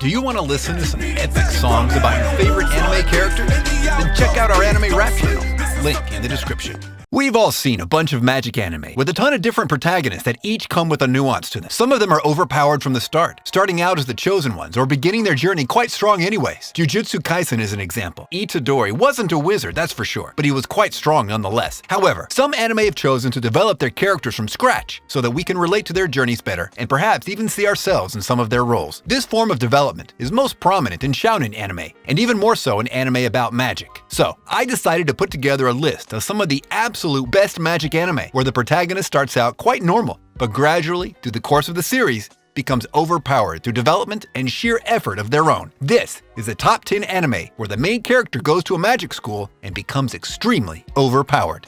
Do you want to listen to some epic songs about your favorite anime characters? Then check out our anime rap channel, link in the description. We've all seen a bunch of magic anime with a ton of different protagonists that each come with a nuance to them. Some of them are overpowered from the start, starting out as the chosen ones or beginning their journey quite strong anyways. Jujutsu Kaisen is an example. Itadori wasn't a wizard, that's for sure, but he was quite strong nonetheless. However, some anime have chosen to develop their characters from scratch so that we can relate to their journeys better and perhaps even see ourselves in some of their roles. This form of development is most prominent in Shounen anime, and even more so in anime about magic. So, I decided to put together a list of some of the absolute best magic anime where the protagonist starts out quite normal, but gradually, through the course of the series, becomes overpowered through development and sheer effort of their own. This is the top 10 anime where the main character goes to a magic school and becomes extremely overpowered.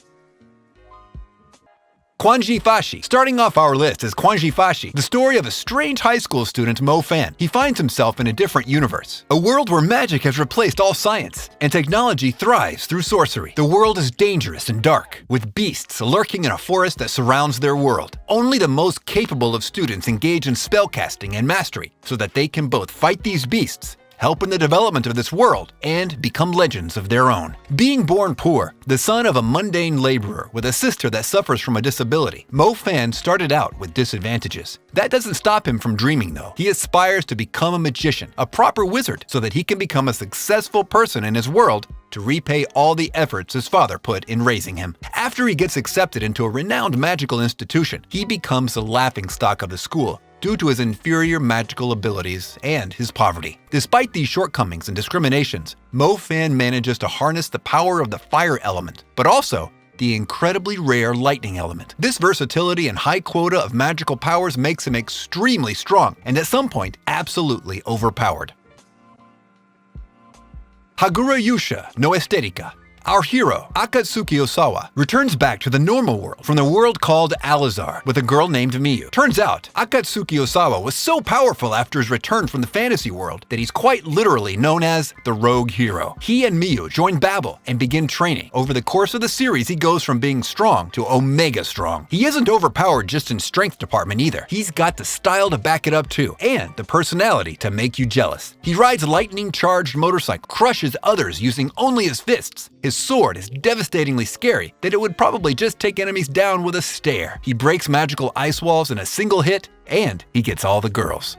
Kwanji Fashi. Starting off our list is Kwanji Fashi, the story of a strange high school student, Mo Fan. He finds himself in a different universe, a world where magic has replaced all science, and technology thrives through sorcery. The world is dangerous and dark, with beasts lurking in a forest that surrounds their world. Only the most capable of students engage in spellcasting and mastery, so that they can both fight these beasts, help in the development of this world, and become legends of their own. Being born poor, the son of a mundane laborer with a sister that suffers from a disability, Mo Fan started out with disadvantages. That doesn't stop him from dreaming though. He aspires to become a magician, a proper wizard, so that he can become a successful person in his world to repay all the efforts his father put in raising him. After he gets accepted into a renowned magical institution, he becomes the laughingstock of the school, due to his inferior magical abilities and his poverty. Despite these shortcomings and discriminations, Mo Fan manages to harness the power of the fire element, but also the incredibly rare lightning element. This versatility and high quota of magical powers makes him extremely strong, and at some point, absolutely overpowered. Hagura Yusha no Esthetica. Our hero, Akatsuki Osawa, returns back to the normal world from the world called Alizar with a girl named Miyu. Turns out, Akatsuki Osawa was so powerful after his return from the fantasy world that he's quite literally known as the rogue hero. He and Miyu join Babel and begin training. Over the course of the series, he goes from being strong to omega strong. He isn't overpowered just in strength department either. He's got the style to back it up too, and the personality to make you jealous. He rides lightning-charged motorcycle, crushes others using only his fists. His sword is devastatingly scary that it would probably just take enemies down with a stare. He breaks magical ice walls in a single hit, and he gets all the girls.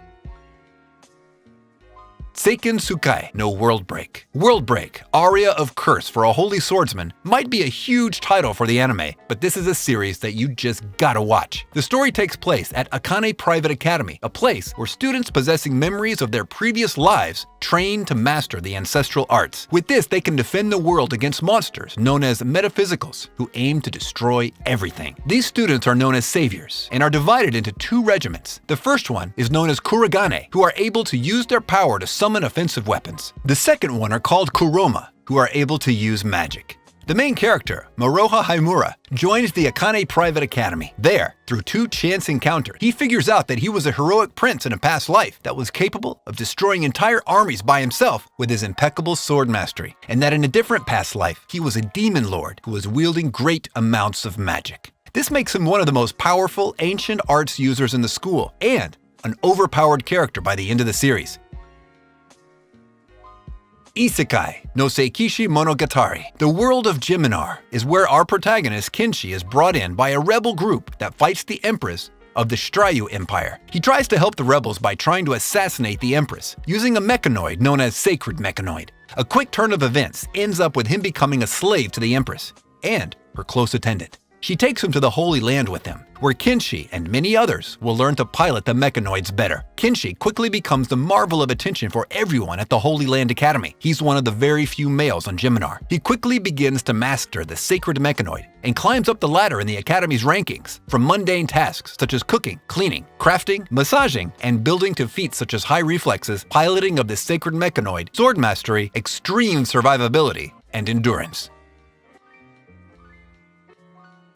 Seiken Tsukai no World Break. World Break, Aria of Curse for a Holy Swordsman, might be a huge title for the anime, but this is a series that you just gotta watch. The story takes place at Akane Private Academy, a place where students possessing memories of their previous lives train to master the ancestral arts. With this, they can defend the world against monsters known as metaphysicals, who aim to destroy everything. These students are known as saviors and are divided into two regiments. The first one is known as Kurogane, who are able to use their power to summon offensive weapons. The second one are called Kuroma, who are able to use magic. The main character, Maroha Haimura, joins the Akane Private Academy. There, through two chance encounters, he figures out that he was a heroic prince in a past life that was capable of destroying entire armies by himself with his impeccable sword mastery, and that in a different past life, he was a demon lord who was wielding great amounts of magic. This makes him one of the most powerful ancient arts users in the school, and an overpowered character by the end of the series. Isekai no Seikishi Monogatari. The world of Geminar is where our protagonist Kenshi is brought in by a rebel group that fights the Empress of the Shiryu Empire. He tries to help the rebels by trying to assassinate the Empress, using a mechanoid known as Sacred Mechanoid. A quick turn of events ends up with him becoming a slave to the Empress and her close attendant. She takes him to the Holy Land with him, where Kenshi and many others will learn to pilot the mechanoids better. Kenshi quickly becomes the marvel of attention for everyone at the Holy Land Academy. He's one of the very few males on Geminar. He quickly begins to master the sacred mechanoid and climbs up the ladder in the Academy's rankings, from mundane tasks such as cooking, cleaning, crafting, massaging, and building to feats such as high reflexes, piloting of the sacred mechanoid, sword mastery, extreme survivability, and endurance.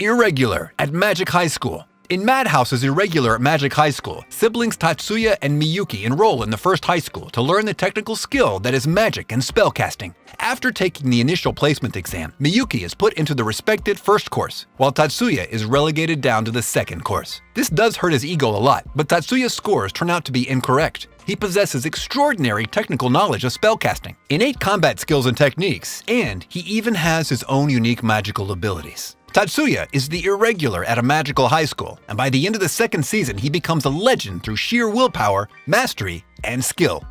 Irregular at Magic High School. In Madhouse's irregular magic high school, siblings Tatsuya and Miyuki enroll in the first high school to learn the technical skill that is magic and spellcasting. After taking the initial placement exam, Miyuki is put into the respected first course, while Tatsuya is relegated down to the second course. This does hurt his ego a lot, but Tatsuya's scores turn out to be incorrect. He possesses extraordinary technical knowledge of spellcasting, innate combat skills and techniques, and he even has his own unique magical abilities. Tatsuya is the irregular at a magical high school, and by the end of the second season he becomes a legend through sheer willpower, mastery, and skill.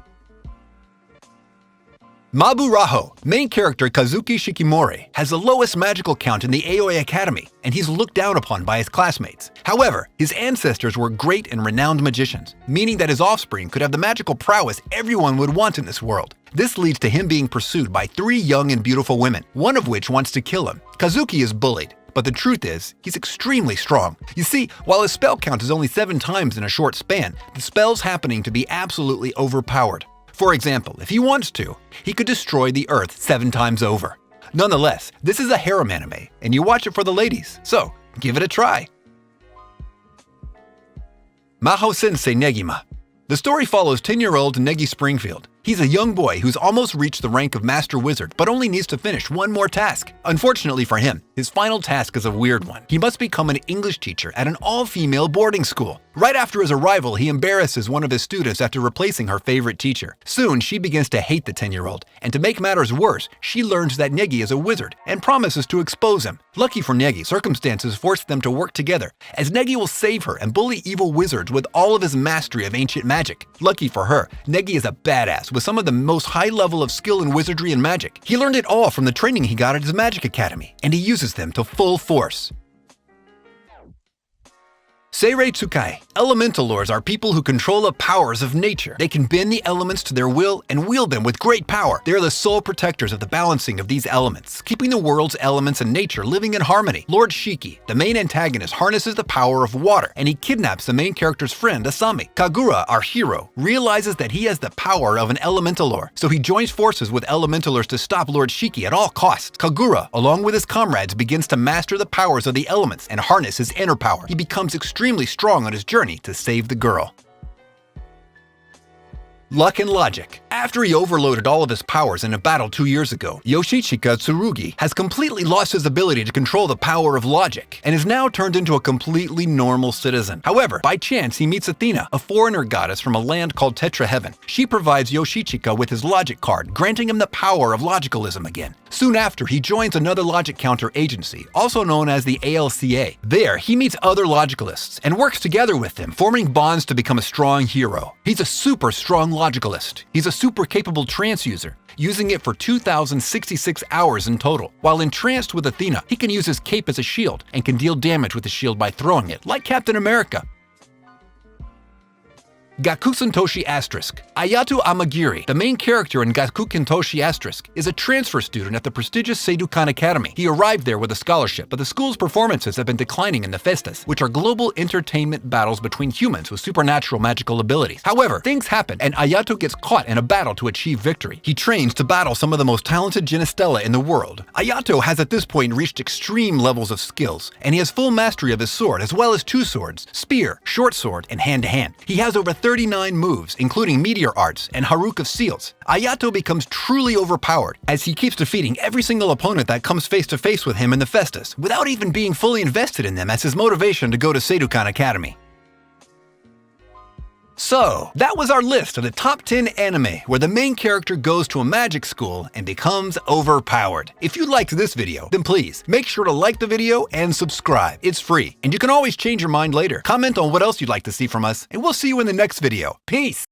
Mabu Raho, main character Kazuki Shikimori, has the lowest magical count in the Aoi Academy, and he's looked down upon by his classmates. However, his ancestors were great and renowned magicians, meaning that his offspring could have the magical prowess everyone would want in this world. This leads to him being pursued by 3 young and beautiful women, one of which wants to kill him. Kazuki is bullied, but the truth is, he's extremely strong. You see, while his spell count is only 7 times in a short span, the spell's happening to be absolutely overpowered. For example, if he wants to, he could destroy the Earth 7 times over. Nonetheless, this is a harem anime, and you watch it for the ladies, so give it a try. Maho Sensei Negima. The story follows 10-year-old Negi Springfield. He's a young boy who's almost reached the rank of Master Wizard, but only needs to finish one more task. Unfortunately for him, his final task is a weird one. He must become an English teacher at an all-female boarding school. Right after his arrival, he embarrasses one of his students after replacing her favorite teacher. Soon, she begins to hate the 10-year-old, and to make matters worse, she learns that Negi is a wizard and promises to expose him. Lucky for Negi, circumstances force them to work together, as Negi will save her and bully evil wizards with all of his mastery of ancient magic. Lucky for her, Negi is a badass with some of the most high level of skill in wizardry and magic. He learned it all from the training he got at his magic academy, and he uses them to full force. Seirei Tsukai. Elementalors are people who control the powers of nature. They can bend the elements to their will and wield them with great power. They are the sole protectors of the balancing of these elements, keeping the world's elements and nature living in harmony. Lord Shiki, the main antagonist, harnesses the power of water, and he kidnaps the main character's friend, Asami. Kagura, our hero, realizes that he has the power of an elementalor, so he joins forces with elementalors to stop Lord Shiki at all costs. Kagura, along with his comrades, begins to master the powers of the elements and harness his inner power. He becomes extremely strong on his journey to save the girl. Luck and logic. After he overloaded all of his powers in a battle 2 years ago, Yoshichika Tsurugi has completely lost his ability to control the power of logic and is now turned into a completely normal citizen. However, by chance he meets Athena, a foreigner goddess from a land called Tetra Heaven. She provides Yoshichika with his logic card, granting him the power of logicalism again. Soon after, he joins another logic counter agency, also known as the ALCA. There, he meets other logicalists and works together with them, forming bonds to become a strong hero. He's a super strong logicalist. He's a super capable trance user, using it for 2,066 hours in total. While entranced with Athena, he can use his cape as a shield and can deal damage with the shield by throwing it, like Captain America. Gakusentoshi Asterisk. Ayato Amagiri, the main character in Gakusentoshi Asterisk, is a transfer student at the prestigious Seidukan Academy. He arrived there with a scholarship, but the school's performances have been declining in the festas, which are global entertainment battles between humans with supernatural magical abilities. However, things happen, and Ayato gets caught in a battle to achieve victory. He trains to battle some of the most talented Genistella in the world. Ayato has at this point reached extreme levels of skills, and he has full mastery of his sword, as well as 2 swords, spear, short sword, and hand-to-hand. He has over 39 moves, including Meteor Arts and Haruk of Seals. Ayato becomes truly overpowered, as he keeps defeating every single opponent that comes face to face with him in the festas, without even being fully invested in them as his motivation to go to Seidukan Academy. So, that was our list of the top 10 anime where the main character goes to a magic school and becomes overpowered. If you liked this video, then please make sure to like the video and subscribe. It's free, and you can always change your mind later. Comment on what else you'd like to see from us, and we'll see you in the next video. Peace!